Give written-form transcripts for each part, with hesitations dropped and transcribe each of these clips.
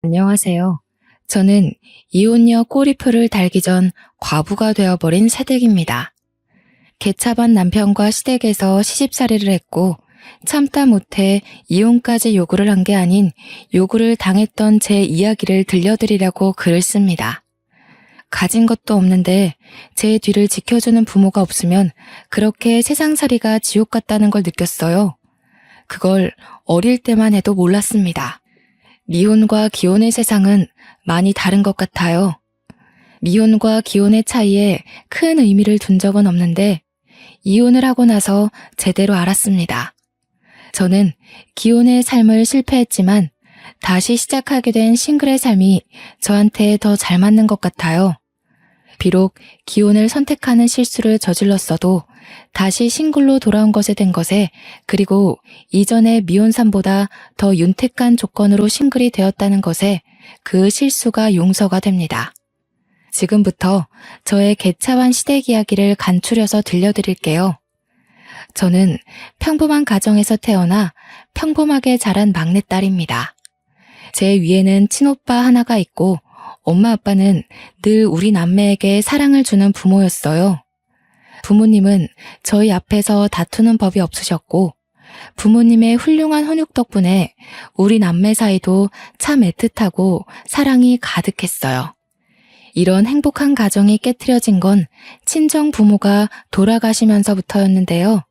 안녕하세요. 저는 이혼녀 꼬리표를 달기 전 과부가 되어버린 새댁입니다. 개차반 남편과 시댁에서 시집살이를 했고 참다 못해 이혼까지 요구를 한 게 아닌 요구를 당했던 제 이야기를 들려드리려고 글을 씁니다. 가진 것도 없는데 제 뒤를 지켜주는 부모가 없으면 그렇게 세상살이가 지옥 같다는 걸 느꼈어요. 그걸 어릴 때만 해도 몰랐습니다. 미혼과 기혼의 세상은 많이 다른 것 같아요. 미혼과 기혼의 차이에 큰 의미를 둔 적은 없는데 이혼을 하고 나서 제대로 알았습니다. 저는 기혼의 삶을 실패했지만 다시 시작하게 된 싱글의 삶이 저한테 더 잘 맞는 것 같아요. 비록 기혼을 선택하는 실수를 저질렀어도 다시 싱글로 돌아온 것에 된 것에, 그리고 이전의 미혼 삶보다 더 윤택한 조건으로 싱글이 되었다는 것에 그 실수가 용서가 됩니다. 지금부터 저의 개차반 시댁 이야기를 간추려서 들려드릴게요. 저는 평범한 가정에서 태어나 평범하게 자란 막내딸입니다. 제 위에는 친오빠 하나가 있고 엄마 아빠는 늘 우리 남매에게 사랑을 주는 부모였어요. 부모님은 저희 앞에서 다투는 법이 없으셨고 부모님의 훌륭한 훈육 덕분에 우리 남매 사이도 참 애틋하고 사랑이 가득했어요. 이런 행복한 가정이 깨트려진 건 친정 부모가 돌아가시면서부터였는데요.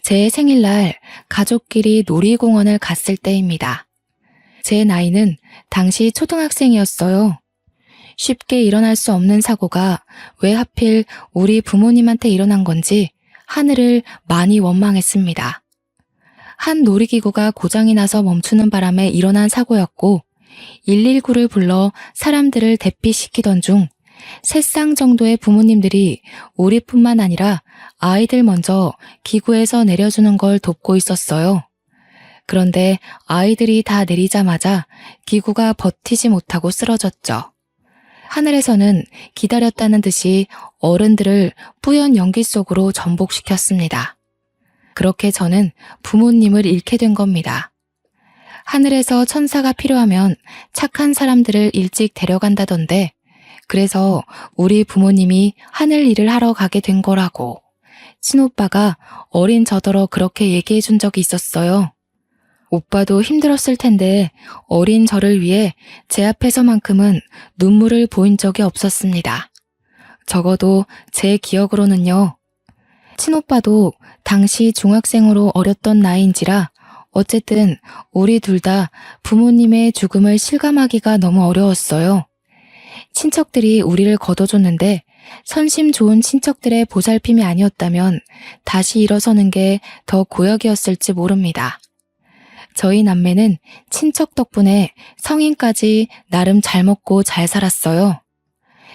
제 생일날 가족끼리 놀이공원을 갔을 때입니다. 제 나이는 당시 초등학생이었어요. 쉽게 일어날 수 없는 사고가 왜 하필 우리 부모님한테 일어난 건지 하늘을 많이 원망했습니다. 한 놀이기구가 고장이 나서 멈추는 바람에 일어난 사고였고 119를 불러 사람들을 대피시키던 중 3쌍 정도의 부모님들이 우리뿐만 아니라 아이들 먼저 기구에서 내려주는 걸 돕고 있었어요. 그런데 아이들이 다 내리자마자 기구가 버티지 못하고 쓰러졌죠. 하늘에서는 기다렸다는 듯이 어른들을 뿌연 연기 속으로 전복시켰습니다. 그렇게 저는 부모님을 잃게 된 겁니다. 하늘에서 천사가 필요하면 착한 사람들을 일찍 데려간다던데, 그래서 우리 부모님이 하늘 일을 하러 가게 된 거라고 친오빠가 어린 저더러 그렇게 얘기해 준 적이 있었어요. 오빠도 힘들었을 텐데 어린 저를 위해 제 앞에서만큼은 눈물을 보인 적이 없었습니다. 적어도 제 기억으로는요. 친오빠도 당시 중학생으로 어렸던 나이인지라 어쨌든 우리 둘 다 부모님의 죽음을 실감하기가 너무 어려웠어요. 친척들이 우리를 거둬줬는데 선심 좋은 친척들의 보살핌이 아니었다면 다시 일어서는 게 더 고역이었을지 모릅니다. 저희 남매는 친척 덕분에 성인까지 나름 잘 먹고 잘 살았어요.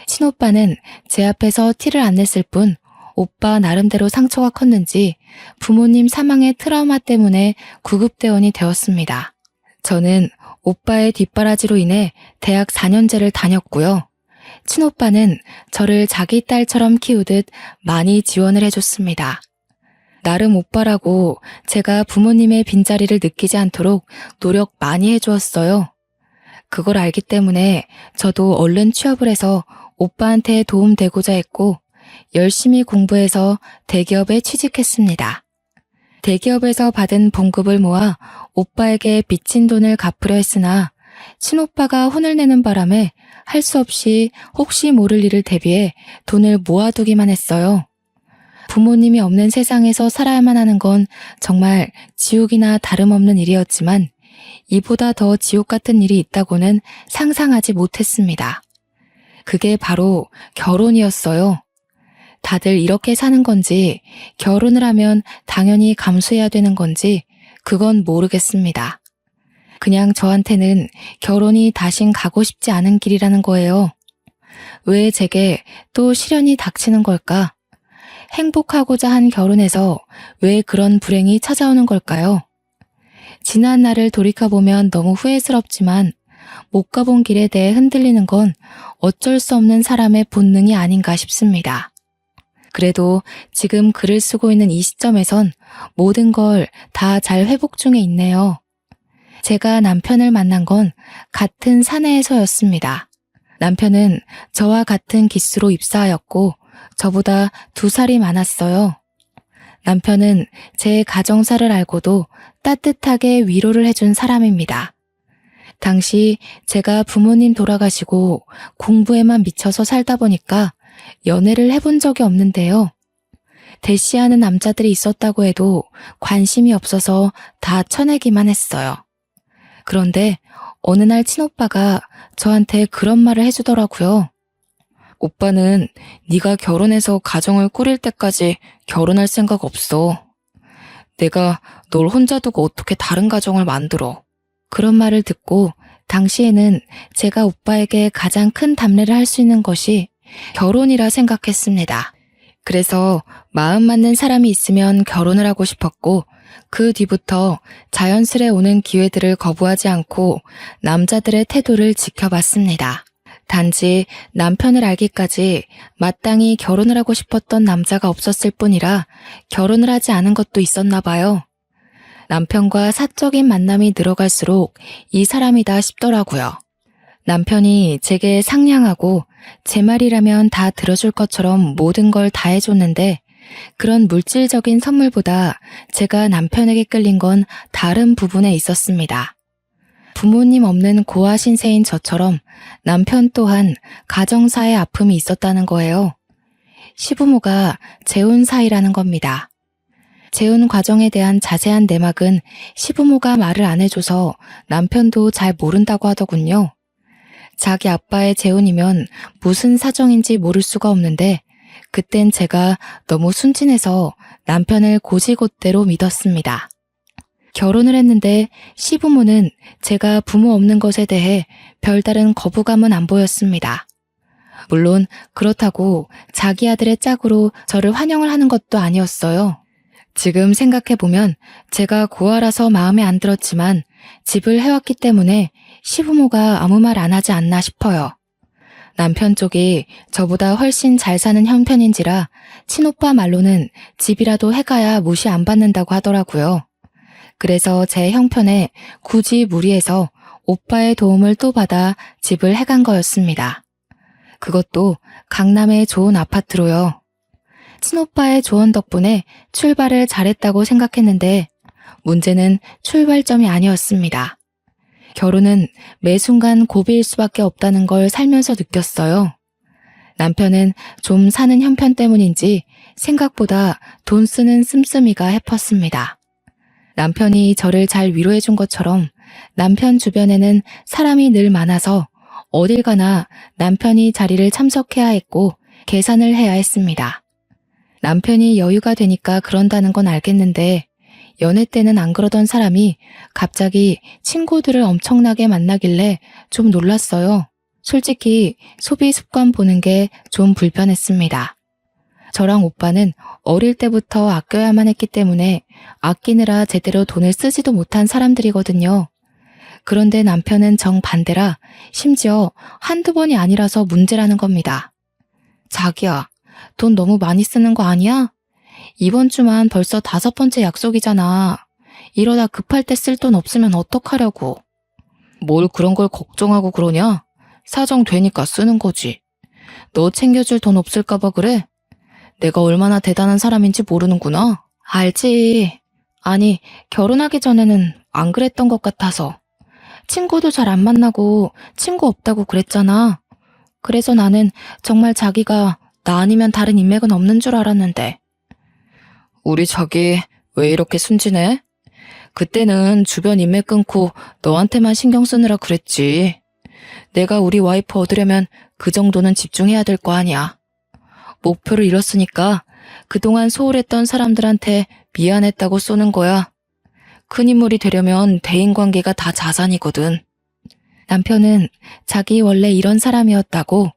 친오빠는 제 앞에서 티를 안 냈을 뿐 오빠 나름대로 상처가 컸는지 부모님 사망의 트라우마 때문에 구급대원이 되었습니다. 저는 오빠의 뒷바라지로 인해 대학 4년제를 다녔고요. 친오빠는 저를 자기 딸처럼 키우듯 많이 지원을 해줬습니다. 나름 오빠라고 제가 부모님의 빈자리를 느끼지 않도록 노력 많이 해주었어요. 그걸 알기 때문에 저도 얼른 취업을 해서 오빠한테 도움되고자 했고 열심히 공부해서 대기업에 취직했습니다. 대기업에서 받은 봉급을 모아 오빠에게 빚진 돈을 갚으려 했으나 친오빠가 혼을 내는 바람에 할 수 없이 혹시 모를 일을 대비해 돈을 모아두기만 했어요. 부모님이 없는 세상에서 살아야만 하는 건 정말 지옥이나 다름없는 일이었지만 이보다 더 지옥 같은 일이 있다고는 상상하지 못했습니다. 그게 바로 결혼이었어요. 다들 이렇게 사는 건지 결혼을 하면 당연히 감수해야 되는 건지 그건 모르겠습니다. 그냥 저한테는 결혼이 다신 가고 싶지 않은 길이라는 거예요. 왜 제게 또 시련이 닥치는 걸까? 행복하고자 한 결혼에서 왜 그런 불행이 찾아오는 걸까요? 지난 날을 돌이켜보면 너무 후회스럽지만 못 가본 길에 대해 흔들리는 건 어쩔 수 없는 사람의 본능이 아닌가 싶습니다. 그래도 지금 글을 쓰고 있는 이 시점에선 모든 걸 다 잘 회복 중에 있네요. 제가 남편을 만난 건 같은 사내에서였습니다. 남편은 저와 같은 기수로 입사하였고 저보다 2살이 많았어요. 남편은 제 가정사를 알고도 따뜻하게 위로를 해준 사람입니다. 당시 제가 부모님 돌아가시고 공부에만 미쳐서 살다 보니까 연애를 해본 적이 없는데요. 대시하는 남자들이 있었다고 해도 관심이 없어서 다 쳐내기만 했어요. 그런데 어느 날 친오빠가 저한테 그런 말을 해주더라고요. 오빠는 네가 결혼해서 가정을 꾸릴 때까지 결혼할 생각 없어. 내가 널 혼자 두고 어떻게 다른 가정을 만들어. 그런 말을 듣고 당시에는 제가 오빠에게 가장 큰 담례를 할 수 있는 것이 결혼이라 생각했습니다. 그래서 마음 맞는 사람이 있으면 결혼을 하고 싶었고 그 뒤부터 자연스레 오는 기회들을 거부하지 않고 남자들의 태도를 지켜봤습니다. 단지 남편을 알기까지 마땅히 결혼을 하고 싶었던 남자가 없었을 뿐이라 결혼을 하지 않은 것도 있었나 봐요. 남편과 사적인 만남이 늘어갈수록 이 사람이다 싶더라고요. 남편이 제게 상냥하고 제 말이라면 다 들어줄 것처럼 모든 걸 다 해줬는데 그런 물질적인 선물보다 제가 남편에게 끌린 건 다른 부분에 있었습니다. 부모님 없는 고아 신세인 저처럼 남편 또한 가정사의 아픔이 있었다는 거예요. 시부모가 재혼 사이라는 겁니다. 재혼 과정에 대한 자세한 내막은 시부모가 말을 안 해줘서 남편도 잘 모른다고 하더군요. 자기 아빠의 재혼이면 무슨 사정인지 모를 수가 없는데 그땐 제가 너무 순진해서 남편을 고지곳대로 믿었습니다. 결혼을 했는데 시부모는 제가 부모 없는 것에 대해 별다른 거부감은 안 보였습니다. 물론 그렇다고 자기 아들의 짝으로 저를 환영을 하는 것도 아니었어요. 지금 생각해보면 제가 고아라서 마음에 안 들었지만 집을 해왔기 때문에 시부모가 아무 말 안 하지 않나 싶어요. 남편 쪽이 저보다 훨씬 잘 사는 형편인지라 친오빠 말로는 집이라도 해가야 무시 안 받는다고 하더라고요. 그래서 제 형편에 굳이 무리해서 오빠의 도움을 또 받아 집을 해간 거였습니다. 그것도 강남의 좋은 아파트로요. 친오빠의 조언 덕분에 출발을 잘했다고 생각했는데 문제는 출발점이 아니었습니다. 결혼은 매 순간 고비일 수밖에 없다는 걸 살면서 느꼈어요. 남편은 좀 사는 형편 때문인지 생각보다 돈 쓰는 씀씀이가 해펐습니다. 남편이 저를 잘 위로해준 것처럼 남편 주변에는 사람이 늘 많아서 어딜 가나 남편이 자리를 참석해야 했고 계산을 해야 했습니다. 남편이 여유가 되니까 그런다는 건 알겠는데 연애 때는 안 그러던 사람이 갑자기 친구들을 엄청나게 만나길래 좀 놀랐어요. 솔직히 소비 습관 보는 게 좀 불편했습니다. 저랑 오빠는 어릴 때부터 아껴야만 했기 때문에 아끼느라 제대로 돈을 쓰지도 못한 사람들이거든요. 그런데 남편은 정반대라 심지어 한두 번이 아니라서 문제라는 겁니다. 자기야, 돈 너무 많이 쓰는 거 아니야? 이번 주만 벌써 5번째 약속이잖아. 이러다 급할 때 쓸 돈 없으면 어떡하려고. 뭘 그런 걸 걱정하고 그러냐? 사정 되니까 쓰는 거지. 너 챙겨줄 돈 없을까 봐 그래? 내가 얼마나 대단한 사람인지 모르는구나. 알지. 아니, 결혼하기 전에는 안 그랬던 것 같아서. 친구도 잘 안 만나고 친구 없다고 그랬잖아. 그래서 나는 정말 자기가 나 아니면 다른 인맥은 없는 줄 알았는데. 우리 자기 왜 이렇게 순진해? 그때는 주변 인맥 끊고 너한테만 신경 쓰느라 그랬지. 내가 우리 와이프 얻으려면 그 정도는 집중해야 될 거 아니야. 목표를 잃었으니까 그동안 소홀했던 사람들한테 미안했다고 쏘는 거야. 큰 인물이 되려면 대인관계가 다 자산이거든. 남편은 자기 원래 이런 사람이었다고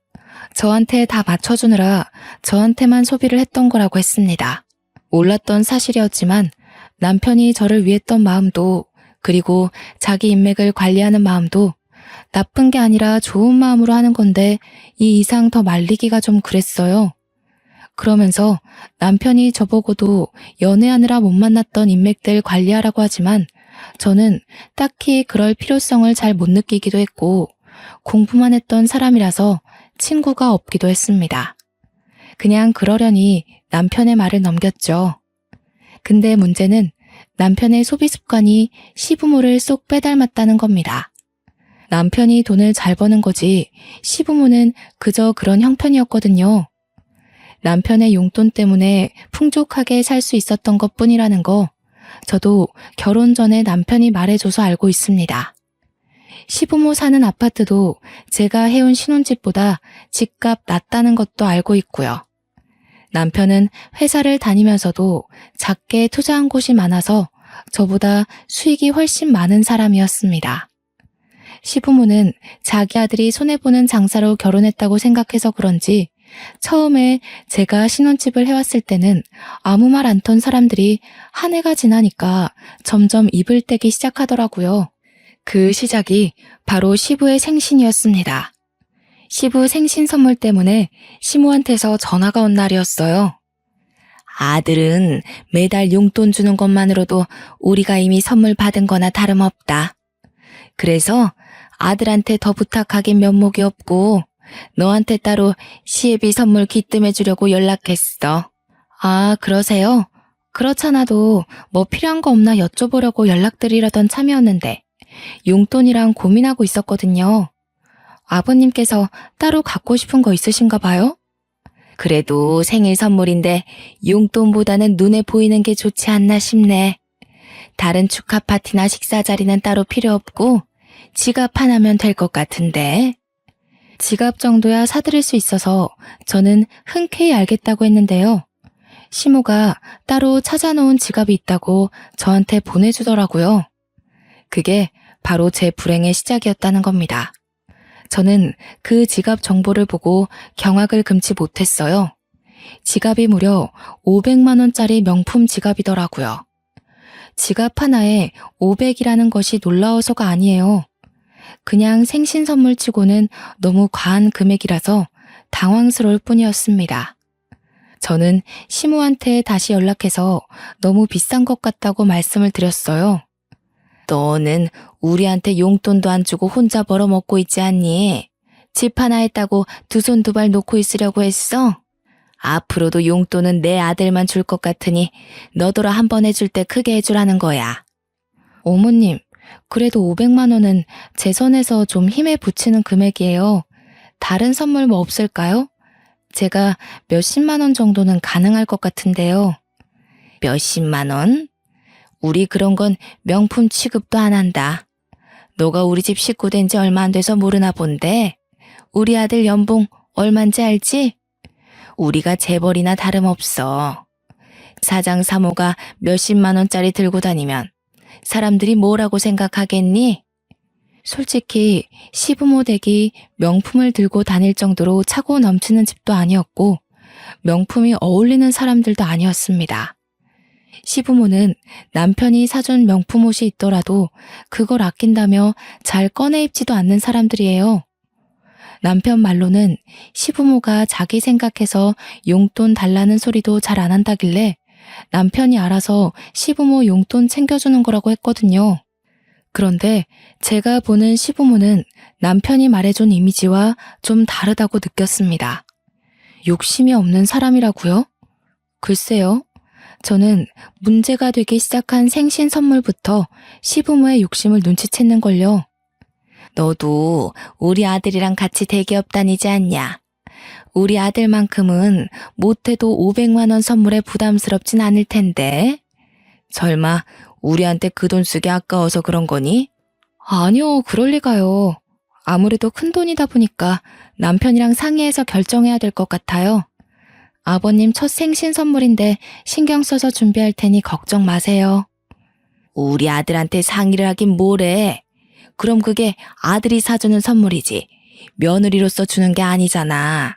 저한테 다 맞춰주느라 저한테만 소비를 했던 거라고 했습니다. 몰랐던 사실이었지만 남편이 저를 위했던 마음도 그리고 자기 인맥을 관리하는 마음도 나쁜 게 아니라 좋은 마음으로 하는 건데 이 이상 더 말리기가 좀 그랬어요. 그러면서 남편이 저보고도 연애하느라 못 만났던 인맥들 관리하라고 하지만 저는 딱히 그럴 필요성을 잘 못 느끼기도 했고, 공부만 했던 사람이라서 친구가 없기도 했습니다. 그냥 그러려니 남편의 말을 넘겼죠. 근데 문제는 남편의 소비 습관이 시부모를 쏙 빼닮았다는 겁니다. 남편이 돈을 잘 버는 거지 시부모는 그저 그런 형편이었거든요. 남편의 용돈 때문에 풍족하게 살 수 있었던 것뿐이라는 거 저도 결혼 전에 남편이 말해줘서 알고 있습니다. 시부모 사는 아파트도 제가 해온 신혼집보다 집값 낮다는 것도 알고 있고요. 남편은 회사를 다니면서도 작게 투자한 곳이 많아서 저보다 수익이 훨씬 많은 사람이었습니다. 시부모는 자기 아들이 손해보는 장사로 결혼했다고 생각해서 그런지 처음에 제가 신혼집을 해왔을 때는 아무 말 않던 사람들이 한 해가 지나니까 점점 입을 떼기 시작하더라고요. 그 시작이 바로 시부의 생신이었습니다. 시부 생신 선물 때문에 시모한테서 전화가 온 날이었어요. 아들은 매달 용돈 주는 것만으로도 우리가 이미 선물 받은 거나 다름없다. 그래서 아들한테 더 부탁하긴 면목이 없고 너한테 따로 시애비 선물 기뜸해 주려고 연락했어. 아, 그러세요? 그렇잖아도 뭐 필요한 거 없나 여쭤보려고 연락드리려던 참이었는데 용돈이랑 고민하고 있었거든요. 아버님께서 따로 갖고 싶은 거 있으신가 봐요? 그래도 생일 선물인데 용돈보다는 눈에 보이는 게 좋지 않나 싶네. 다른 축하 파티나 식사 자리는 따로 필요 없고 지갑 하나면 될 것 같은데. 지갑 정도야 사드릴 수 있어서 저는 흔쾌히 알겠다고 했는데요. 시모가 따로 찾아놓은 지갑이 있다고 저한테 보내주더라고요. 그게 바로 제 불행의 시작이었다는 겁니다. 저는 그 지갑 정보를 보고 경악을 금치 못했어요. 지갑이 무려 500만 원짜리 명품 지갑이더라고요. 지갑 하나에 500이라는 것이 놀라워서가 아니에요. 그냥 생신 선물 치고는 너무 과한 금액이라서 당황스러울 뿐이었습니다. 저는 시모한테 다시 연락해서 너무 비싼 것 같다고 말씀을 드렸어요. 너는 우리한테 용돈도 안 주고 혼자 벌어먹고 있지 않니? 집 하나 했다고 두 손 두 발 놓고 있으려고 했어? 앞으로도 용돈은 내 아들만 줄 것 같으니 너더러 한 번 해줄 때 크게 해주라는 거야. 어머님, 그래도 500만 원은 제 선에서 좀 힘에 부치는 금액이에요. 다른 선물 뭐 없을까요? 제가 몇십만 원 정도는 가능할 것 같은데요. 몇십만 원? 우리 그런 건 명품 취급도 안 한다. 너가 우리 집 식구 된 지 얼마 안 돼서 모르나 본데 우리 아들 연봉 얼만지 알지? 우리가 재벌이나 다름없어. 사장 사모가 몇십만 원짜리 들고 다니면 사람들이 뭐라고 생각하겠니? 솔직히 시부모 댁이 명품을 들고 다닐 정도로 차고 넘치는 집도 아니었고 명품이 어울리는 사람들도 아니었습니다. 시부모는 남편이 사준 명품 옷이 있더라도 그걸 아낀다며 잘 꺼내 입지도 않는 사람들이에요. 남편 말로는 시부모가 자기 생각해서 용돈 달라는 소리도 잘 안 한다길래 남편이 알아서 시부모 용돈 챙겨주는 거라고 했거든요. 그런데 제가 보는 시부모는 남편이 말해준 이미지와 좀 다르다고 느꼈습니다. 욕심이 없는 사람이라고요? 글쎄요. 저는 문제가 되기 시작한 생신 선물부터 시부모의 욕심을 눈치챘는걸요. 너도 우리 아들이랑 같이 대기업 다니지 않냐? 우리 아들만큼은 못해도 500만 원 선물에 부담스럽진 않을 텐데. 설마 우리한테 그 돈 쓰기 아까워서 그런 거니? 아니요, 그럴 리가요. 아무래도 큰 돈이다 보니까 남편이랑 상의해서 결정해야 될 것 같아요. 아버님 첫 생신 선물인데 신경 써서 준비할 테니 걱정 마세요. 우리 아들한테 상의를 하긴 뭐래. 그럼 그게 아들이 사주는 선물이지 며느리로서 주는 게 아니잖아.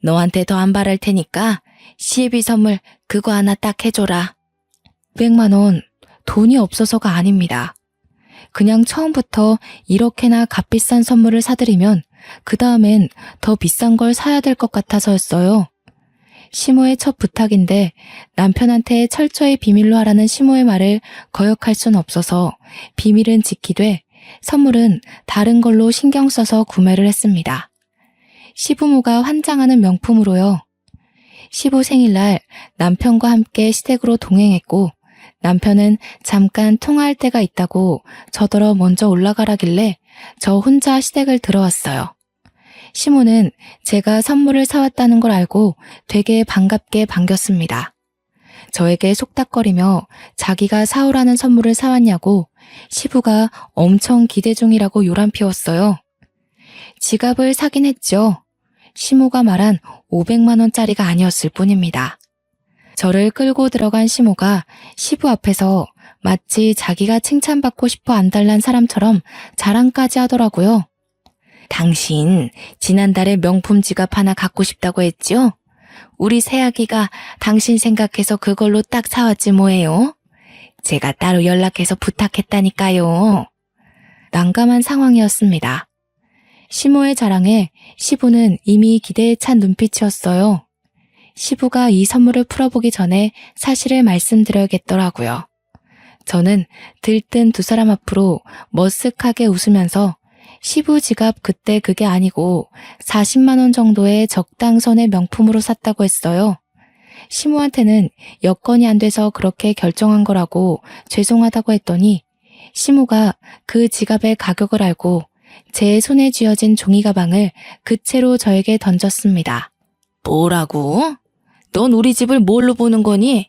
너한테 더 안 바랄 테니까 시애비 선물 그거 하나 딱 해줘라. 500만 원, 돈이 없어서가 아닙니다. 그냥 처음부터 이렇게나 값비싼 선물을 사드리면 그 다음엔 더 비싼 걸 사야 될 것 같아서였어요. 시모의 첫 부탁인데 남편한테 철저히 비밀로 하라는 시모의 말을 거역할 순 없어서 비밀은 지키되 선물은 다른 걸로 신경 써서 구매를 했습니다. 시부모가 환장하는 명품으로요. 시부 생일날 남편과 함께 시댁으로 동행했고 남편은 잠깐 통화할 때가 있다고 저더러 먼저 올라가라길래 저 혼자 시댁을 들어왔어요. 시모는 제가 선물을 사왔다는 걸 알고 되게 반갑게 반겼습니다. 저에게 속닥거리며 자기가 사오라는 선물을 사왔냐고 시부가 엄청 기대 중이라고 요란 피웠어요. 지갑을 사긴 했죠. 시모가 말한 500만 원짜리가 아니었을 뿐입니다. 저를 끌고 들어간 시모가 시부 앞에서 마치 자기가 칭찬받고 싶어 안달난 사람처럼 자랑까지 하더라고요. 당신 지난달에 명품 지갑 하나 갖고 싶다고 했죠? 우리 새아기가 당신 생각해서 그걸로 딱 사왔지 뭐예요? 제가 따로 연락해서 부탁했다니까요. 난감한 상황이었습니다. 시모의 자랑에 시부는 이미 기대에 찬 눈빛이었어요. 시부가 이 선물을 풀어보기 전에 사실을 말씀드려야겠더라고요. 저는 들뜬 두 사람 앞으로 머쓱하게 웃으면서 시부 지갑 그때 그게 아니고 40만 원 정도의 적당선의 명품으로 샀다고 했어요. 시모한테는 여건이 안 돼서 그렇게 결정한 거라고 죄송하다고 했더니 시모가 그 지갑의 가격을 알고 제 손에 쥐어진 종이 가방을 그 채로 저에게 던졌습니다. 뭐라고? 넌 우리 집을 뭘로 보는 거니?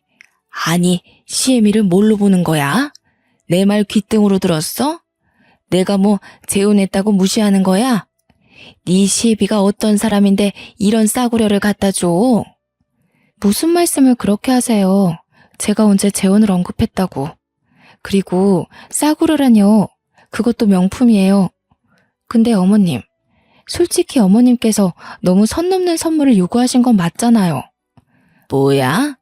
아니, 시애미를 뭘로 보는 거야? 내 말 귓등으로 들었어? 내가 뭐 재혼했다고 무시하는 거야? 네 시애비가 어떤 사람인데 이런 싸구려를 갖다 줘? 무슨 말씀을 그렇게 하세요? 제가 언제 재혼을 언급했다고. 그리고 싸구려라뇨. 그것도 명품이에요. 근데 어머님, 솔직히 어머님께서 너무 선 넘는 선물을 요구하신 건 맞잖아요. 뭐야?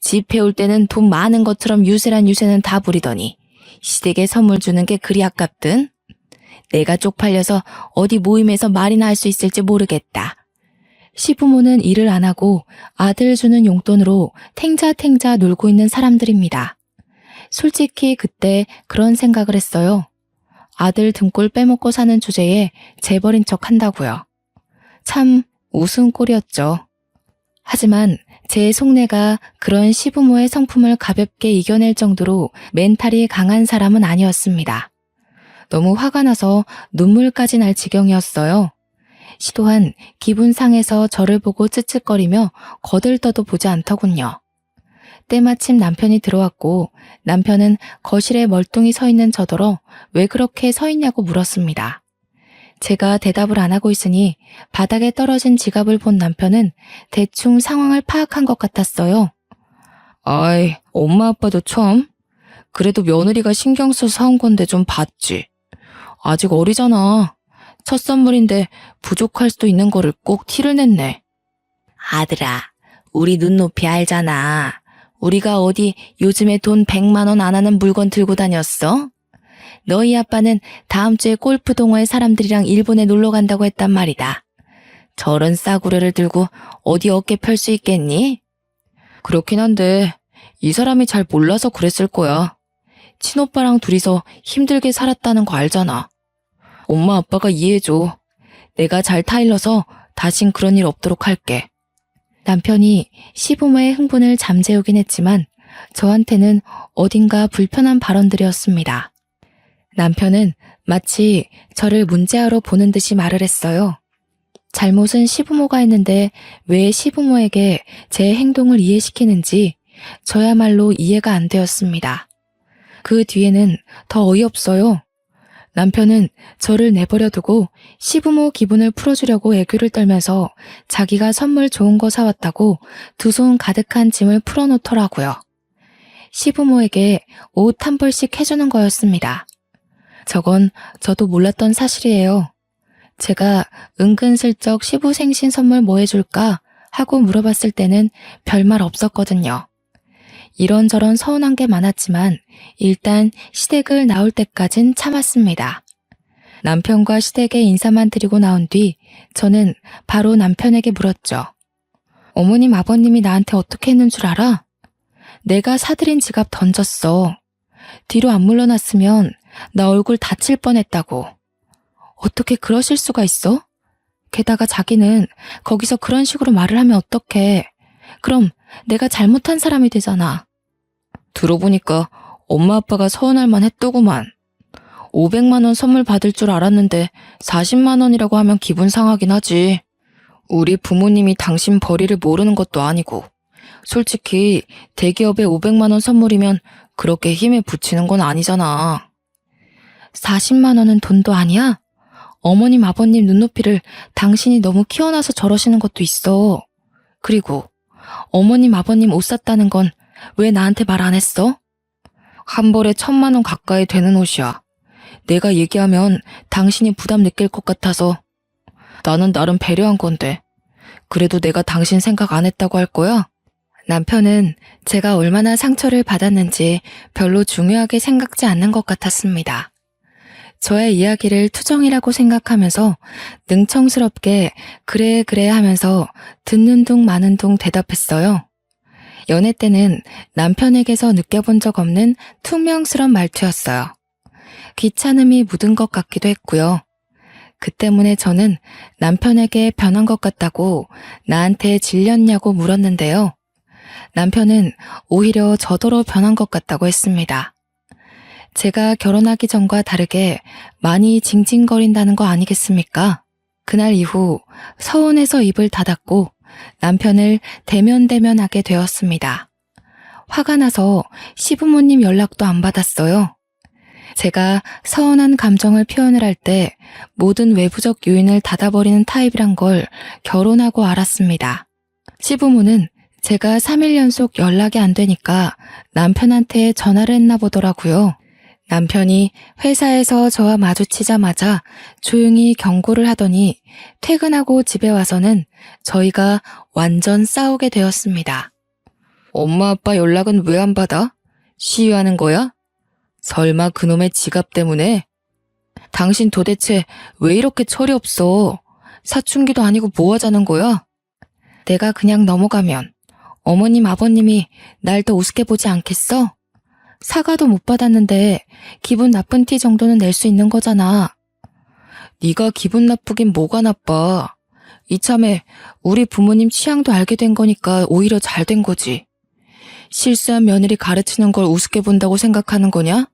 집 해올 때는 돈 많은 것처럼 유세란 유세는 다 부리더니 시댁에 선물 주는 게 그리 아깝든? 내가 쪽팔려서 어디 모임에서 말이나 할 수 있을지 모르겠다. 시부모는 일을 안 하고 아들 주는 용돈으로 탱자탱자 놀고 있는 사람들입니다. 솔직히 그때 그런 생각을 했어요. 아들 등골 빼먹고 사는 주제에 재벌인 척 한다고요. 참 웃음꼴이었죠. 하지만 제 속내가 그런 시부모의 성품을 가볍게 이겨낼 정도로 멘탈이 강한 사람은 아니었습니다. 너무 화가 나서 눈물까지 날 지경이었어요. 시 또한 기분 상해서 저를 보고 쯧쯧거리며 거들떠도 보지 않더군요. 때마침 남편이 들어왔고 남편은 거실에 멀뚱히 서 있는 저더러 왜 그렇게 서 있냐고 물었습니다. 제가 대답을 안 하고 있으니 바닥에 떨어진 지갑을 본 남편은 대충 상황을 파악한 것 같았어요. 아이, 엄마 아빠도 처음? 그래도 며느리가 신경 써서 사온 건데 좀 봤지. 아직 어리잖아. 첫 선물인데 부족할 수도 있는 거를 꼭 티를 냈네. 아들아, 우리 눈높이 알잖아. 우리가 어디 요즘에 돈 100만 원 안 하는 물건 들고 다녔어? 너희 아빠는 다음 주에 골프 동호회 사람들이랑 일본에 놀러 간다고 했단 말이다. 저런 싸구려를 들고 어디 어깨 펼 수 있겠니? 그렇긴 한데 이 사람이 잘 몰라서 그랬을 거야. 친오빠랑 둘이서 힘들게 살았다는 거 알잖아. 엄마 아빠가 이해해줘. 내가 잘 타일러서 다신 그런 일 없도록 할게. 남편이 시부모의 흥분을 잠재우긴 했지만 저한테는 어딘가 불편한 발언들이었습니다. 남편은 마치 저를 문제아로 보는 듯이 말을 했어요. 잘못은 시부모가 했는데 왜 시부모에게 제 행동을 이해시키는지 저야말로 이해가 안 되었습니다. 그 뒤에는 더 어이없어요. 남편은 저를 내버려 두고 시부모 기분을 풀어주려고 애교를 떨면서 자기가 선물 좋은 거 사왔다고 두 손 가득한 짐을 풀어놓더라고요. 시부모에게 옷 한 벌씩 해주는 거였습니다. 저건 저도 몰랐던 사실이에요. 제가 은근슬쩍 시부 생신 선물 뭐 해줄까 하고 물어봤을 때는 별말 없었거든요. 이런저런 서운한 게 많았지만 일단 시댁을 나올 때까진 참았습니다. 남편과 시댁에 인사만 드리고 나온 뒤 저는 바로 남편에게 물었죠. 어머님, 아버님이 나한테 어떻게 했는 줄 알아? 내가 사들인 지갑 던졌어. 뒤로 안 물러났으면 나 얼굴 다칠 뻔했다고. 어떻게 그러실 수가 있어? 게다가 자기는 거기서 그런 식으로 말을 하면 어떡해. 그럼 내가 잘못한 사람이 되잖아. 들어보니까 엄마 아빠가 서운할 만했더구만. 500만 원 선물 받을 줄 알았는데 40만 원이라고 하면 기분 상하긴 하지. 우리 부모님이 당신 벌이를 모르는 것도 아니고 솔직히 대기업에 500만 원 선물이면 그렇게 힘에 부치는 건 아니잖아. 40만 원은 돈도 아니야? 어머님, 아버님 눈높이를 당신이 너무 키워놔서 저러시는 것도 있어. 그리고 어머님, 아버님 옷 샀다는 건 왜 나한테 말 안 했어? 한 벌에 1,000만 원 가까이 되는 옷이야. 내가 얘기하면 당신이 부담 느낄 것 같아서 나는 나름 배려한 건데 그래도 내가 당신 생각 안 했다고 할 거야? 남편은 제가 얼마나 상처를 받았는지 별로 중요하게 생각지 않는 것 같았습니다. 저의 이야기를 투정이라고 생각하면서 능청스럽게 그래 그래 하면서 듣는 둥 마는 둥 대답했어요. 연애 때는 남편에게서 느껴본 적 없는 퉁명스런 말투였어요. 귀찮음이 묻은 것 같기도 했고요. 그 때문에 저는 남편에게 변한 것 같다고 나한테 질렸냐고 물었는데요. 남편은 오히려 저더러 변한 것 같다고 했습니다. 제가 결혼하기 전과 다르게 많이 징징거린다는 거 아니겠습니까? 그날 이후 서운해서 입을 닫았고 남편을 대면대면하게 되었습니다. 화가 나서 시부모님 연락도 안 받았어요. 제가 서운한 감정을 표현을 할 때 모든 외부적 요인을 닫아버리는 타입이란 걸 결혼하고 알았습니다. 시부모는 제가 3일 연속 연락이 안 되니까 남편한테 전화를 했나 보더라고요. 남편이 회사에서 저와 마주치자마자 조용히 경고를 하더니 퇴근하고 집에 와서는 저희가 완전 싸우게 되었습니다. 엄마 아빠 연락은 왜 안 받아? 시위하는 거야? 설마 그놈의 지갑 때문에? 당신 도대체 왜 이렇게 철이 없어? 사춘기도 아니고 뭐 하자는 거야? 내가 그냥 넘어가면 어머님 아버님이 날 더 우습게 보지 않겠어? 사과도 못 받았는데 기분 나쁜 티 정도는 낼 수 있는 거잖아. 네가 기분 나쁘긴 뭐가 나빠. 이참에 우리 부모님 취향도 알게 된 거니까 오히려 잘 된 거지. 실수한 며느리 가르치는 걸 우습게 본다고 생각하는 거냐?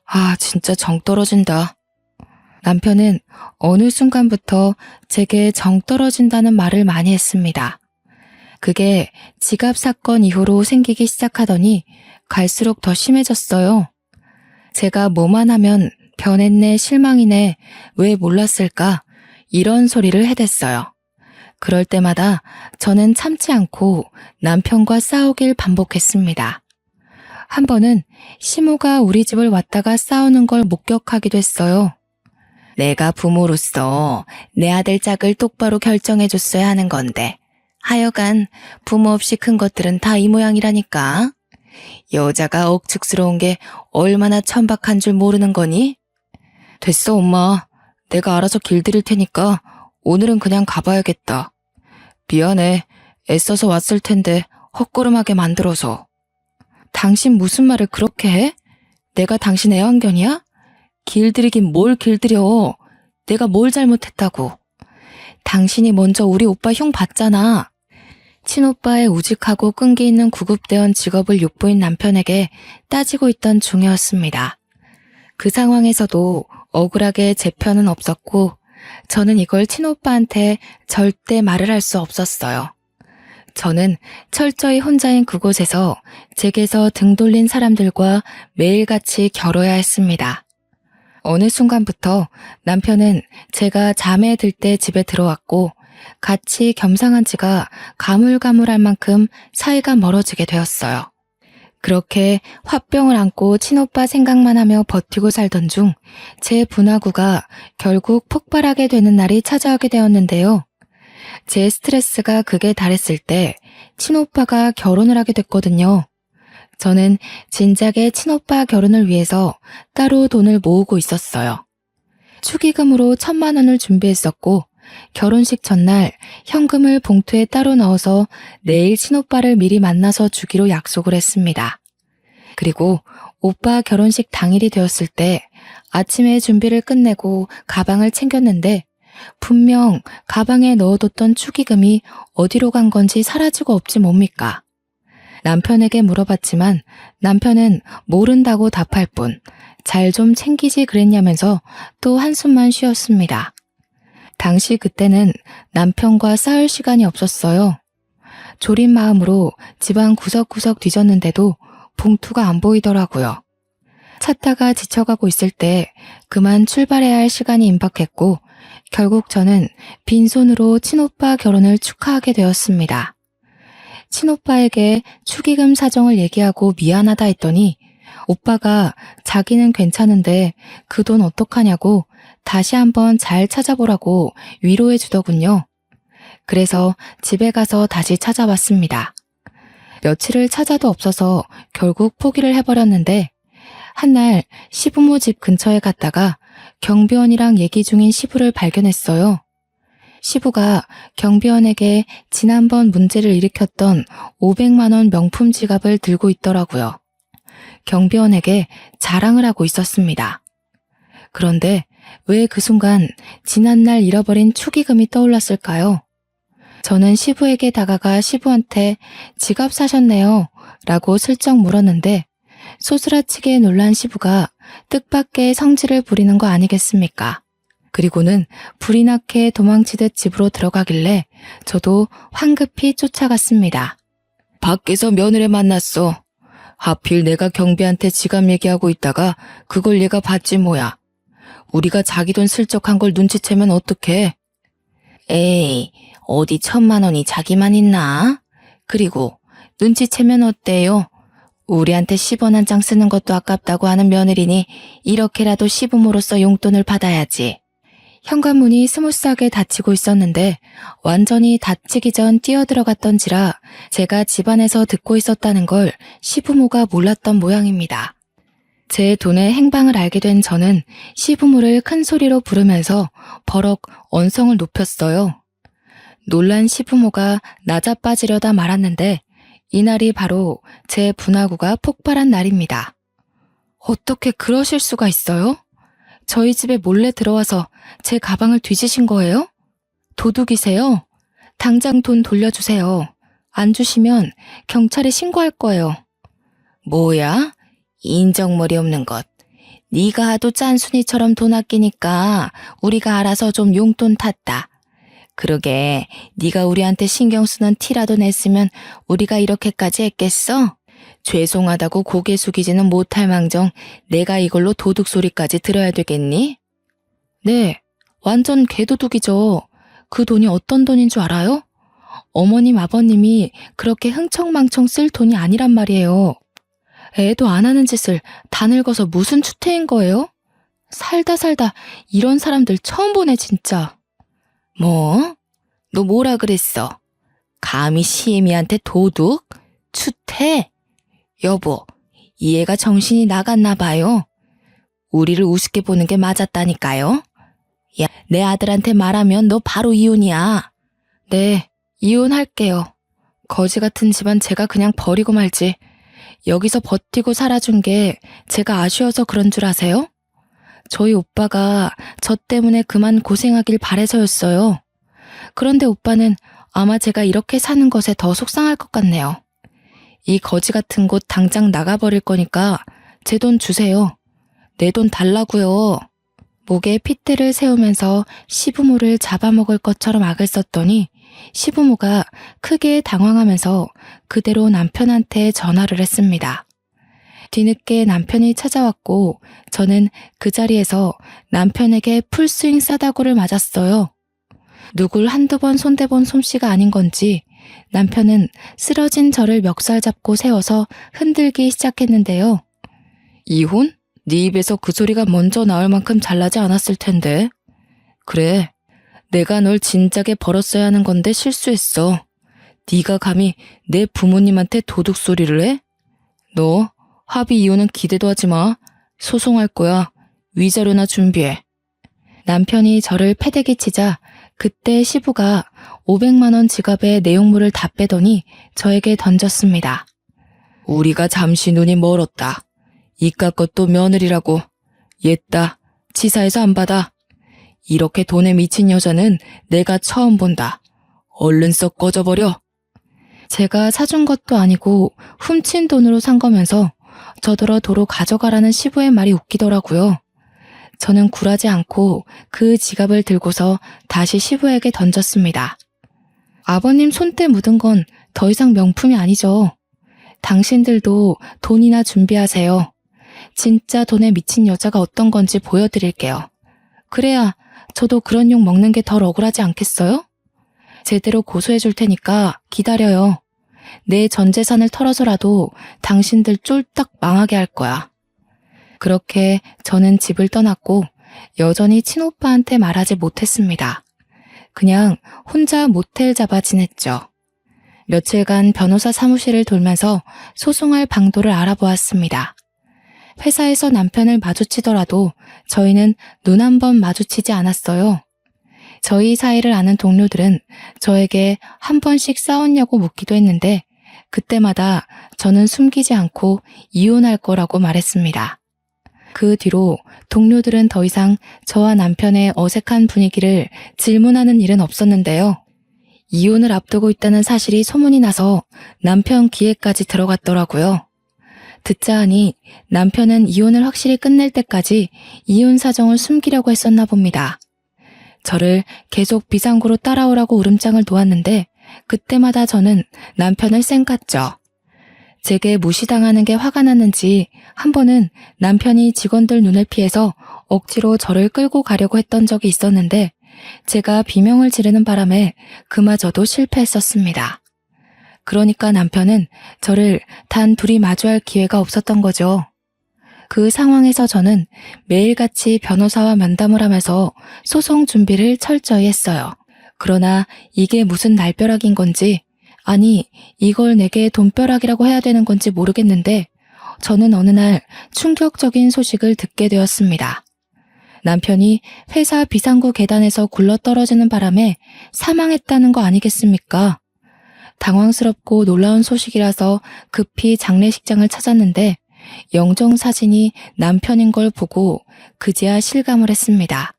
아, 진짜 정 떨어진다. 남편은 어느 순간부터 제게 정 떨어진다는 말을 많이 했습니다. 그게 지갑 사건 이후로 생기기 시작하더니 갈수록 더 심해졌어요. 제가 뭐만 하면 변했네, 실망이네, 왜 몰랐을까? 이런 소리를 해댔어요. 그럴 때마다 저는 참지 않고 남편과 싸우길 반복했습니다. 한 번은 시모가 우리 집을 왔다가 싸우는 걸 목격하기도 했어요. 내가 부모로서 내 아들 짝을 똑바로 결정해줬어야 하는 건데 하여간 부모 없이 큰 것들은 다 이 모양이라니까. 여자가 억측스러운 게 얼마나 천박한 줄 모르는 거니? 됐어, 엄마. 내가 알아서 길들일 테니까 오늘은 그냥 가봐야겠다. 미안해. 애써서 왔을 텐데 헛걸음하게 만들어서. 당신 무슨 말을 그렇게 해? 내가 당신 애완견이야? 길들이긴 뭘 길들여. 내가 뭘 잘못했다고. 당신이 먼저 우리 오빠 흉 봤잖아. 친오빠의 우직하고 끈기 있는 구급대원 직업을 욕보인 남편에게 따지고 있던 중이었습니다. 그 상황에서도 억울하게 제 편은 없었고 저는 이걸 친오빠한테 절대 말을 할 수 없었어요. 저는 철저히 혼자인 그곳에서 제게서 등 돌린 사람들과 매일같이 겨뤄야 했습니다. 어느 순간부터 남편은 제가 잠에 들 때 집에 들어왔고 같이 겸상한 지가 가물가물할 만큼 사이가 멀어지게 되었어요. 그렇게 화병을 안고 친오빠 생각만 하며 버티고 살던 중 제 분화구가 결국 폭발하게 되는 날이 찾아오게 되었는데요. 제 스트레스가 극에 달했을 때 친오빠가 결혼을 하게 됐거든요. 저는 진작에 친오빠 결혼을 위해서 따로 돈을 모으고 있었어요. 축의금으로 1,000만 원을 준비했었고 결혼식 전날 현금을 봉투에 따로 넣어서 내일 친오빠를 미리 만나서 주기로 약속을 했습니다. 그리고 오빠 결혼식 당일이 되었을 때 아침에 준비를 끝내고 가방을 챙겼는데 분명 가방에 넣어뒀던 축의금이 어디로 간 건지 사라지고 없지 뭡니까? 남편에게 물어봤지만 남편은 모른다고 답할 뿐 잘 좀 챙기지 그랬냐면서 또 한숨만 쉬었습니다. 당시 그때는 남편과 싸울 시간이 없었어요. 졸인 마음으로 집안 구석구석 뒤졌는데도 봉투가 안 보이더라고요. 찾다가 지쳐가고 있을 때 그만 출발해야 할 시간이 임박했고 결국 저는 빈손으로 친오빠 결혼을 축하하게 되었습니다. 친오빠에게 축의금 사정을 얘기하고 미안하다 했더니 오빠가 자기는 괜찮은데 그 돈 어떡하냐고 다시 한번 잘 찾아보라고 위로해 주더군요. 그래서 집에 가서 다시 찾아봤습니다. 며칠을 찾아도 없어서 결국 포기를 해버렸는데 한날 시부모 집 근처에 갔다가 경비원이랑 얘기 중인 시부를 발견했어요. 시부가 경비원에게 지난번 문제를 일으켰던 500만 원 명품 지갑을 들고 있더라고요. 경비원에게 자랑을 하고 있었습니다. 그런데 왜 그 순간 지난날 잃어버린 축의금이 떠올랐을까요? 저는 시부에게 다가가 시부한테 지갑 사셨네요 라고 슬쩍 물었는데 소스라치게 놀란 시부가 뜻밖의 성질을 부리는 거 아니겠습니까? 그리고는 불이 나게 도망치듯 집으로 들어가길래 저도 황급히 쫓아갔습니다. 밖에서 며느리 만났어. 하필 내가 경비한테 지갑 얘기하고 있다가 그걸 얘가 봤지 뭐야. 우리가 자기 돈 슬쩍 한 걸 눈치채면 어떡해? 에이, 어디 1,000만 원이 자기만 있나? 그리고 눈치채면 어때요? 우리한테 10원 한 장 쓰는 것도 아깝다고 하는 며느리니 이렇게라도 시부모로서 용돈을 받아야지. 현관문이 스무스하게 닫히고 있었는데 완전히 닫히기 전 뛰어들어갔던지라 제가 집안에서 듣고 있었다는 걸 시부모가 몰랐던 모양입니다. 제 돈의 행방을 알게 된 저는 시부모를 큰 소리로 부르면서 버럭 언성을 높였어요. 놀란 시부모가 낮아빠지려다 말았는데 이날이 바로 제 분화구가 폭발한 날입니다. 어떻게 그러실 수가 있어요? 저희 집에 몰래 들어와서 제 가방을 뒤지신 거예요? 도둑이세요? 당장 돈 돌려주세요. 안 주시면 경찰에 신고할 거예요. 뭐야? 인정머리 없는 것. 네가 하도 짠순이처럼 돈 아끼니까 우리가 알아서 좀 용돈 탔다. 그러게 네가 우리한테 신경 쓰는 티라도 냈으면 우리가 이렇게까지 했겠어? 죄송하다고 고개 숙이지는 못할 망정 내가 이걸로 도둑 소리까지 들어야 되겠니? 네, 완전 개도둑이죠. 그 돈이 어떤 돈인 줄 알아요? 어머님 아버님이 그렇게 흥청망청 쓸 돈이 아니란 말이에요. 애도 안 하는 짓을 다 늙어서 무슨 추태인 거예요? 살다 이런 사람들 처음 보네 진짜. 뭐? 너 뭐라 그랬어? 감히 시애미한테 도둑? 추태? 여보, 이 애가 정신이 나갔나 봐요. 우리를 우습게 보는 게 맞았다니까요. 야, 내 아들한테 말하면 너 바로 이혼이야. 네, 이혼할게요. 거지 같은 집안 제가 그냥 버리고 말지. 여기서 버티고 살아준 게 제가 아쉬워서 그런 줄 아세요? 저희 오빠가 저 때문에 그만 고생하길 바래서였어요. 그런데 오빠는 아마 제가 이렇게 사는 것에 더 속상할 것 같네요. 이 거지 같은 곳 당장 나가버릴 거니까 제 돈 주세요. 내 돈 달라고요. 목에 핏대를 세우면서 시부모를 잡아먹을 것처럼 악을 썼더니 시부모가 크게 당황하면서 그대로 남편한테 전화를 했습니다. 뒤늦게 남편이 찾아왔고 저는 그 자리에서 남편에게 풀스윙 싸다구를 맞았어요. 누굴 한두 번 손대본 솜씨가 아닌 건지 남편은 쓰러진 저를 멱살 잡고 세워서 흔들기 시작했는데요. 이혼? 네 입에서 그 소리가 먼저 나올 만큼 잘나지 않았을 텐데. 그래, 내가 널 진작에 벌었어야 하는 건데 실수했어. 네가 감히 내 부모님한테 도둑 소리를 해? 너 합의 이혼은 기대도 하지 마. 소송할 거야. 위자료나 준비해. 남편이 저를 패대기 치자 그때 시부가 500만 원 지갑에 내용물을 다 빼더니 저에게 던졌습니다. 우리가 잠시 눈이 멀었다. 이깟 것도 며느리라고. 옛다. 치사해서 안 받아. 이렇게 돈에 미친 여자는 내가 처음 본다. 얼른 썩 꺼져버려. 제가 사준 것도 아니고 훔친 돈으로 산 거면서 저더러 도로 가져가라는 시부의 말이 웃기더라고요. 저는 굴하지 않고 그 지갑을 들고서 다시 시부에게 던졌습니다. 아버님 손때 묻은 건 더 이상 명품이 아니죠. 당신들도 돈이나 준비하세요. 진짜 돈에 미친 여자가 어떤 건지 보여드릴게요. 그래야 저도 그런 욕 먹는 게 덜 억울하지 않겠어요? 제대로 고소해 줄 테니까 기다려요. 내 전 재산을 털어서라도 당신들 쫄딱 망하게 할 거야. 그렇게 저는 집을 떠났고 여전히 친오빠한테 말하지 못했습니다. 그냥 혼자 모텔 잡아 지냈죠. 며칠간 변호사 사무실을 돌면서 소송할 방도를 알아보았습니다. 회사에서 남편을 마주치더라도 저희는 눈 한 번 마주치지 않았어요. 저희 사이를 아는 동료들은 저에게 한 번씩 싸웠냐고 묻기도 했는데 그때마다 저는 숨기지 않고 이혼할 거라고 말했습니다. 그 뒤로 동료들은 더 이상 저와 남편의 어색한 분위기를 질문하는 일은 없었는데요. 이혼을 앞두고 있다는 사실이 소문이 나서 남편 귀에까지 들어갔더라고요. 듣자 하니 남편은 이혼을 확실히 끝낼 때까지 이혼 사정을 숨기려고 했었나 봅니다. 저를 계속 비상구로 따라오라고 울음장을 놓았는데 그때마다 저는 남편을 쌩깠죠. 제게 무시당하는 게 화가 났는지 한 번은 남편이 직원들 눈을 피해서 억지로 저를 끌고 가려고 했던 적이 있었는데 제가 비명을 지르는 바람에 그마저도 실패했었습니다. 그러니까 남편은 저를 단 둘이 마주할 기회가 없었던 거죠. 그 상황에서 저는 매일같이 변호사와 면담을 하면서 소송 준비를 철저히 했어요. 그러나 이게 무슨 날벼락인 건지, 아니 이걸 내게 돈벼락이라고 해야 되는 건지 모르겠는데 저는 어느 날 충격적인 소식을 듣게 되었습니다. 남편이 회사 비상구 계단에서 굴러떨어지는 바람에 사망했다는 거 아니겠습니까? 당황스럽고 놀라운 소식이라서 급히 장례식장을 찾았는데 영정사진이 남편인 걸 보고 그제야 실감을 했습니다.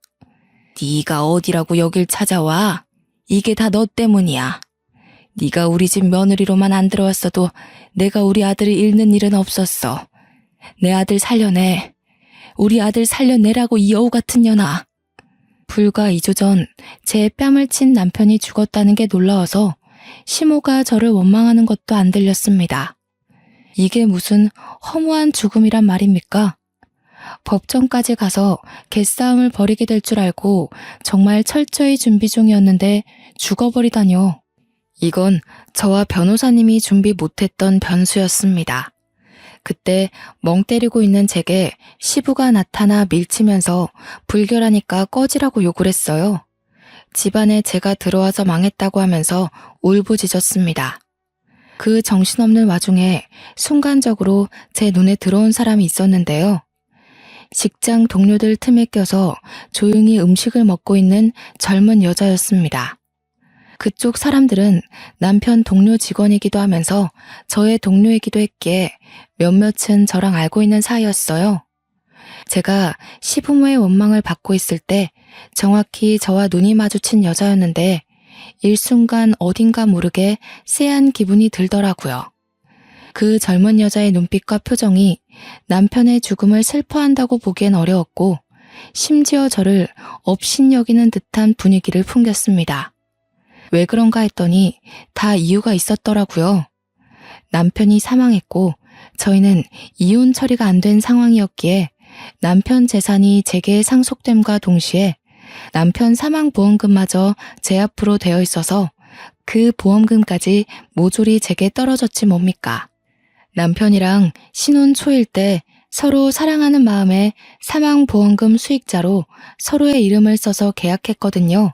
네가 어디라고 여길 찾아와? 이게 다 너 때문이야. 네가 우리 집 며느리로만 안 들어왔어도 내가 우리 아들을 잃는 일은 없었어. 내 아들 살려내. 우리 아들 살려내라고 이 여우 같은 년아. 불과 2주 전 제 뺨을 친 남편이 죽었다는 게 놀라워서 시모가 저를 원망하는 것도 안 들렸습니다. 이게 무슨 허무한 죽음이란 말입니까? 법정까지 가서 개싸움을 벌이게 될 줄 알고 정말 철저히 준비 중이었는데 죽어버리다뇨. 이건 저와 변호사님이 준비 못했던 변수였습니다. 그때 멍 때리고 있는 제게 시부가 나타나 밀치면서 불결하니까 꺼지라고 욕을 했어요. 집안에 제가 들어와서 망했다고 하면서 울부짖었습니다. 그 정신없는 와중에 순간적으로 제 눈에 들어온 사람이 있었는데요. 직장 동료들 틈에 껴서 조용히 음식을 먹고 있는 젊은 여자였습니다. 그쪽 사람들은 남편 동료 직원이기도 하면서 저의 동료이기도 했기에 몇몇은 저랑 알고 있는 사이였어요. 제가 시부모의 원망을 받고 있을 때 정확히 저와 눈이 마주친 여자였는데 일순간 어딘가 모르게 쎄한 기분이 들더라고요. 그 젊은 여자의 눈빛과 표정이 남편의 죽음을 슬퍼한다고 보기엔 어려웠고 심지어 저를 업신여기는 듯한 분위기를 풍겼습니다. 왜 그런가 했더니 다 이유가 있었더라고요. 남편이 사망했고 저희는 이혼 처리가 안 된 상황이었기에 남편 재산이 제게 상속됨과 동시에 남편 사망보험금마저 제 앞으로 되어 있어서 그 보험금까지 모조리 제게 떨어졌지 뭡니까. 남편이랑 신혼 초일 때 서로 사랑하는 마음에 사망보험금 수익자로 서로의 이름을 써서 계약했거든요.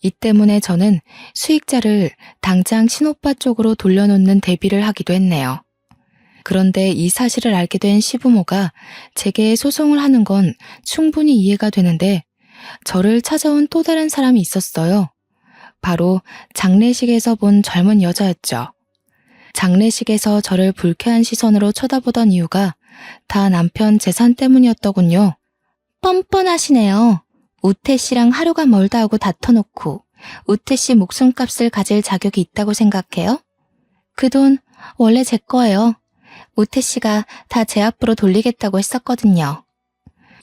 이 때문에 저는 수익자를 당장 친오빠 쪽으로 돌려놓는 대비를 하기도 했네요. 그런데 이 사실을 알게 된 시부모가 제게 소송을 하는 건 충분히 이해가 되는데 저를 찾아온 또 다른 사람이 있었어요. 바로 장례식에서 본 젊은 여자였죠. 장례식에서 저를 불쾌한 시선으로 쳐다보던 이유가 다 남편 재산 때문이었더군요. 뻔뻔하시네요. 우태 씨랑 하루가 멀다 하고 다퉈놓고 우태 씨 목숨값을 가질 자격이 있다고 생각해요? 그 돈 원래 제 거예요. 우태 씨가 다 제 앞으로 돌리겠다고 했었거든요.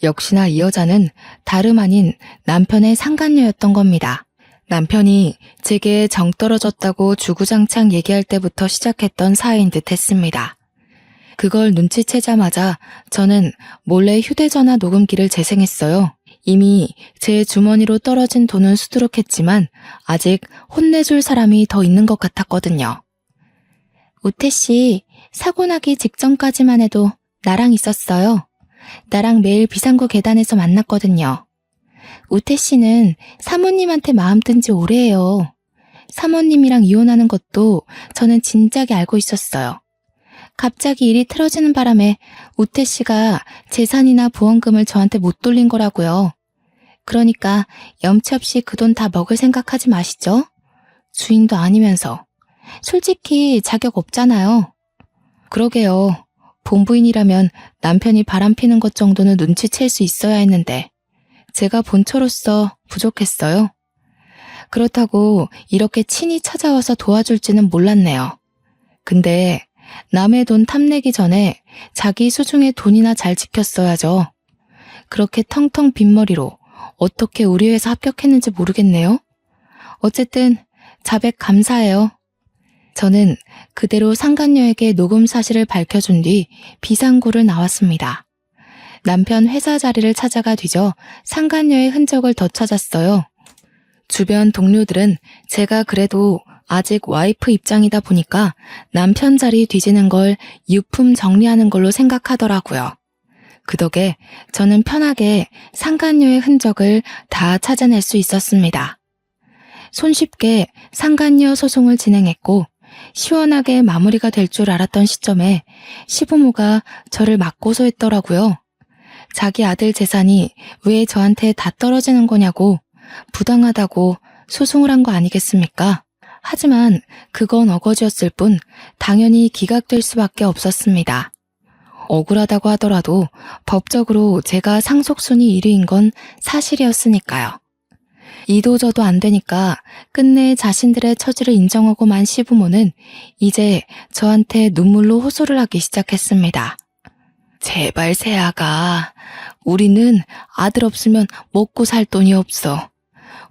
역시나 이 여자는 다름 아닌 남편의 상간녀였던 겁니다. 남편이 제게 정 떨어졌다고 주구장창 얘기할 때부터 시작했던 사이인 듯 했습니다. 그걸 눈치채자마자 저는 몰래 휴대전화 녹음기를 재생했어요. 이미 제 주머니로 떨어진 돈은 수두룩했지만 아직 혼내줄 사람이 더 있는 것 같았거든요. 우태 씨, 사고 나기 직전까지만 해도 나랑 있었어요. 나랑 매일 비상구 계단에서 만났거든요. 우태 씨는 사모님한테 마음 뜬 지 오래예요. 사모님이랑 이혼하는 것도 저는 진작에 알고 있었어요. 갑자기 일이 틀어지는 바람에 우태 씨가 재산이나 보험금을 저한테 못 돌린 거라고요. 그러니까 염치 없이 그 돈 다 먹을 생각하지 마시죠. 주인도 아니면서. 솔직히 자격 없잖아요. 그러게요. 본부인이라면 남편이 바람피는 것 정도는 눈치챌 수 있어야 했는데 제가 본처로서 부족했어요. 그렇다고 이렇게 친히 찾아와서 도와줄지는 몰랐네요. 근데 남의 돈 탐내기 전에 자기 수중에 돈이나 잘 지켰어야죠. 그렇게 텅텅 빈머리로 어떻게 우리 회사 합격했는지 모르겠네요. 어쨌든 자백 감사해요. 저는 그대로 상간녀에게 녹음 사실을 밝혀준 뒤 비상구를 나왔습니다. 남편 회사 자리를 찾아가 뒤져 상간녀의 흔적을 더 찾았어요. 주변 동료들은 제가 그래도 아직 와이프 입장이다 보니까 남편 자리 뒤지는 걸 유품 정리하는 걸로 생각하더라고요. 그 덕에 저는 편하게 상간녀의 흔적을 다 찾아낼 수 있었습니다. 손쉽게 상간녀 소송을 진행했고 시원하게 마무리가 될 줄 알았던 시점에 시부모가 저를 맞고소했더라고요. 자기 아들 재산이 왜 저한테 다 떨어지는 거냐고 부당하다고 소송을 한 거 아니겠습니까? 하지만 그건 어거지였을 뿐 당연히 기각될 수밖에 없었습니다. 억울하다고 하더라도 법적으로 제가 상속순위 1위인 건 사실이었으니까요. 이도저도 안 되니까 끝내 자신들의 처지를 인정하고 만 시부모는 이제 저한테 눈물로 호소를 하기 시작했습니다. 제발 새아가, 우리는 아들 없으면 먹고 살 돈이 없어.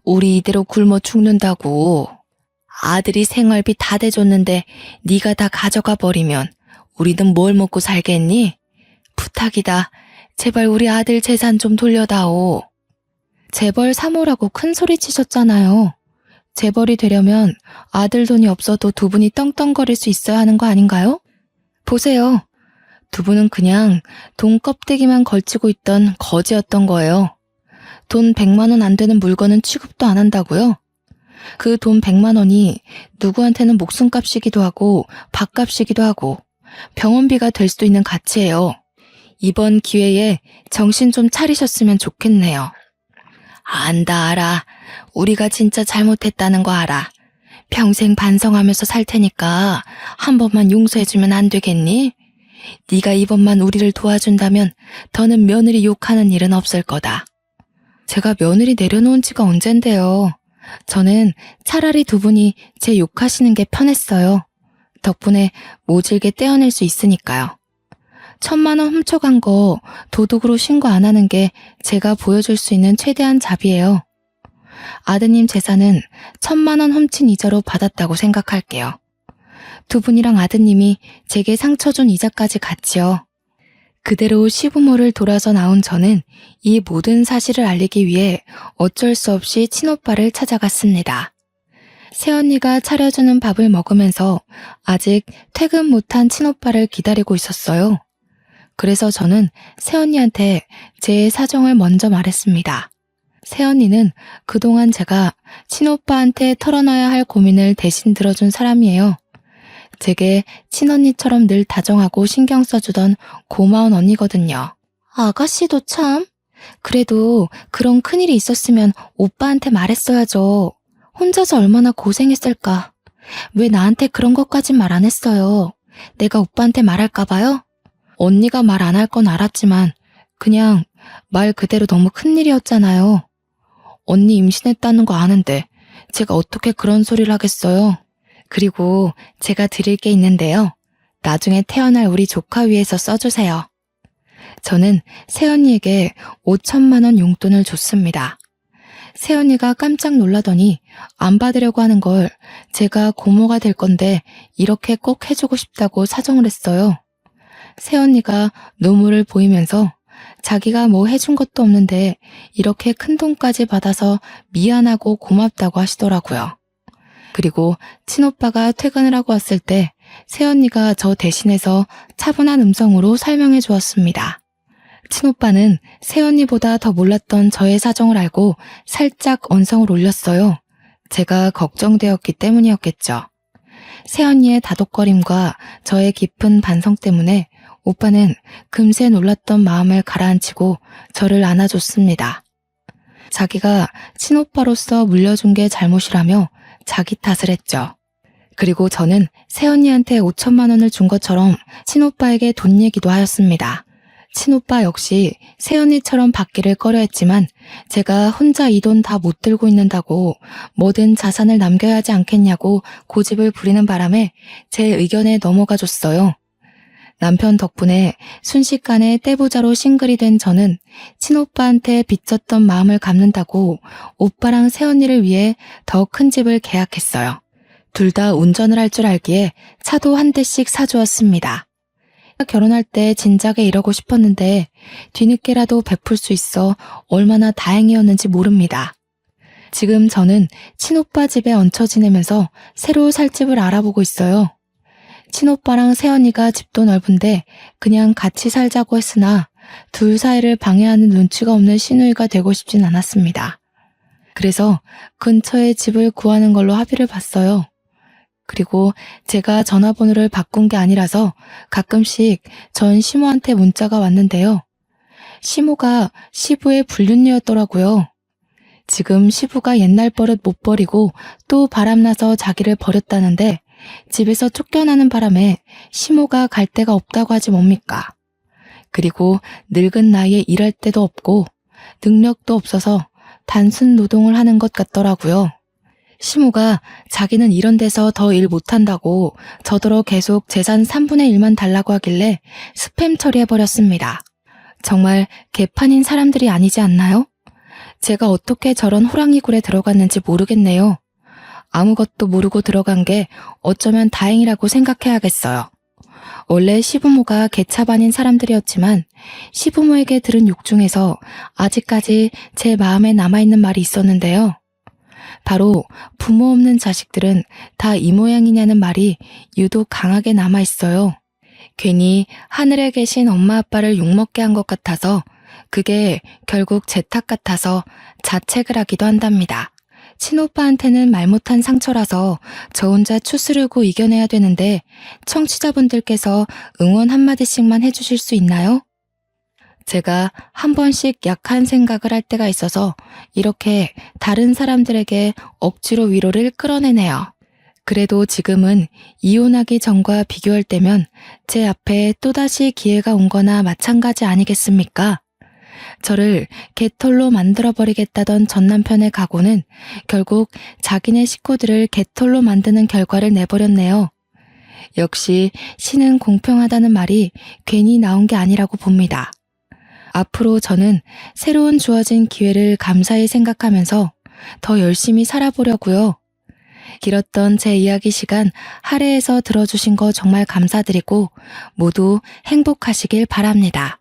우리 이대로 굶어 죽는다고. 아들이 생활비 다 대줬는데 네가 다 가져가 버리면 우리는 뭘 먹고 살겠니? 부탁이다. 제발 우리 아들 재산 좀 돌려다오. 재벌 사모라고 큰 소리 치셨잖아요. 재벌이 되려면 아들 돈이 없어도 두 분이 떵떵거릴 수 있어야 하는 거 아닌가요? 보세요. 두 분은 그냥 돈 껍데기만 걸치고 있던 거지였던 거예요. 돈 100만 원 안 되는 물건은 취급도 안 한다고요? 그 돈 100만 원이 누구한테는 목숨값이기도 하고 밥값이기도 하고 병원비가 될 수도 있는 가치예요. 이번 기회에 정신 좀 차리셨으면 좋겠네요. 안다 알아. 우리가 진짜 잘못했다는 거 알아. 평생 반성하면서 살 테니까 한 번만 용서해주면 안 되겠니? 네가 이번만 우리를 도와준다면 더는 며느리 욕하는 일은 없을 거다. 제가 며느리 내려놓은 지가 언젠데요. 저는 차라리 두 분이 제 욕하시는 게 편했어요. 덕분에 모질게 떼어낼 수 있으니까요. 1,000만 원 훔쳐간 거 도둑으로 신고 안 하는 게 제가 보여줄 수 있는 최대한 자비예요. 아드님 재산은 1,000만 원 훔친 이자로 받았다고 생각할게요. 두 분이랑 아드님이 제게 상처 준 이자까지 같이요. 그대로 시부모를 돌아서 나온 저는 이 모든 사실을 알리기 위해 어쩔 수 없이 친오빠를 찾아갔습니다. 새언니가 차려주는 밥을 먹으면서 아직 퇴근 못한 친오빠를 기다리고 있었어요. 그래서 저는 새언니한테 제 사정을 먼저 말했습니다. 새언니는 그동안 제가 친오빠한테 털어놔야 할 고민을 대신 들어준 사람이에요. 제게 친언니처럼 늘 다정하고 신경 써주던 고마운 언니거든요. 아가씨도 참 그래도 그런 큰일이 있었으면 오빠한테 말했어야죠. 혼자서 얼마나 고생했을까. 왜 나한테 그런 것까진 말 안 했어요. 내가 오빠한테 말할까봐요? 언니가 말 안 할 건 알았지만 그냥 말 그대로 너무 큰일이었잖아요. 언니 임신했다는 거 아는데 제가 어떻게 그런 소리를 하겠어요. 그리고 제가 드릴 게 있는데요. 나중에 태어날 우리 조카 위해서 써주세요. 저는 새언니에게 5천만 원 용돈을 줬습니다. 새언니가 깜짝 놀라더니 안 받으려고 하는 걸 제가 고모가 될 건데 이렇게 꼭 해주고 싶다고 사정을 했어요. 새언니가 눈물을 보이면서 자기가 뭐 해준 것도 없는데 이렇게 큰 돈까지 받아서 미안하고 고맙다고 하시더라고요. 그리고 친오빠가 퇴근을 하고 왔을 때 새언니가 저 대신해서 차분한 음성으로 설명해 주었습니다. 친오빠는 새언니보다 더 몰랐던 저의 사정을 알고 살짝 언성을 올렸어요. 제가 걱정되었기 때문이었겠죠. 새언니의 다독거림과 저의 깊은 반성 때문에 오빠는 금세 놀랐던 마음을 가라앉히고 저를 안아줬습니다. 자기가 친오빠로서 물려준 게 잘못이라며 자기 탓을 했죠. 그리고 저는 새언니한테 5천만 원을 준 것처럼 친오빠에게 돈 얘기도 하였습니다. 친오빠 역시 새언니처럼 받기를 꺼려했지만 제가 혼자 이 돈 다 못 들고 있는다고 뭐든 자산을 남겨야 하지 않겠냐고 고집을 부리는 바람에 제 의견에 넘어가 줬어요. 남편 덕분에 순식간에 떼부자로 싱글이 된 저는 친오빠한테 빚졌던 마음을 갚는다고 오빠랑 새언니를 위해 더 큰 집을 계약했어요. 둘 다 운전을 할 줄 알기에 차도 한 대씩 사주었습니다. 결혼할 때 진작에 이러고 싶었는데 뒤늦게라도 베풀 수 있어 얼마나 다행이었는지 모릅니다. 지금 저는 친오빠 집에 얹혀 지내면서 새로 살 집을 알아보고 있어요. 친오빠랑 새언니가 집도 넓은데 그냥 같이 살자고 했으나 둘 사이를 방해하는 눈치가 없는 시누이가 되고 싶진 않았습니다. 그래서 근처에 집을 구하는 걸로 합의를 봤어요. 그리고 제가 전화번호를 바꾼 게 아니라서 가끔씩 전 시모한테 문자가 왔는데요. 시모가 시부의 불륜녀였더라고요. 지금 시부가 옛날 버릇 못 버리고 또 바람나서 자기를 버렸다는데 집에서 쫓겨나는 바람에 시모가 갈 데가 없다고 하지 뭡니까. 그리고 늙은 나이에 일할 데도 없고 능력도 없어서 단순 노동을 하는 것 같더라고요. 시모가 자기는 이런 데서 더 일 못한다고 저더러 계속 재산 3분의 1만 달라고 하길래 스팸 처리해버렸습니다. 정말 개판인 사람들이 아니지 않나요? 제가 어떻게 저런 호랑이 굴에 들어갔는지 모르겠네요. 아무것도 모르고 들어간 게 어쩌면 다행이라고 생각해야겠어요. 원래 시부모가 개차반인 사람들이었지만 시부모에게 들은 욕 중에서 아직까지 제 마음에 남아있는 말이 있었는데요. 바로 부모 없는 자식들은 다 이 모양이냐는 말이 유독 강하게 남아있어요. 괜히 하늘에 계신 엄마 아빠를 욕먹게 한 것 같아서 그게 결국 제 탓 같아서 자책을 하기도 한답니다. 친오빠한테는 말 못한 상처라서 저 혼자 추스르고 이겨내야 되는데 청취자분들께서 응원 한마디씩만 해주실 수 있나요? 제가 한 번씩 약한 생각을 할 때가 있어서 이렇게 다른 사람들에게 억지로 위로를 끌어내네요. 그래도 지금은 이혼하기 전과 비교할 때면 제 앞에 또다시 기회가 온 거나 마찬가지 아니겠습니까? 저를 개털로 만들어버리겠다던 전 남편의 각오는 결국 자기네 식구들을 개털로 만드는 결과를 내버렸네요. 역시 신은 공평하다는 말이 괜히 나온 게 아니라고 봅니다. 앞으로 저는 새로운 주어진 기회를 감사히 생각하면서 더 열심히 살아보려고요. 길었던 제 이야기 시간 할애해서 들어주신 거 정말 감사드리고 모두 행복하시길 바랍니다.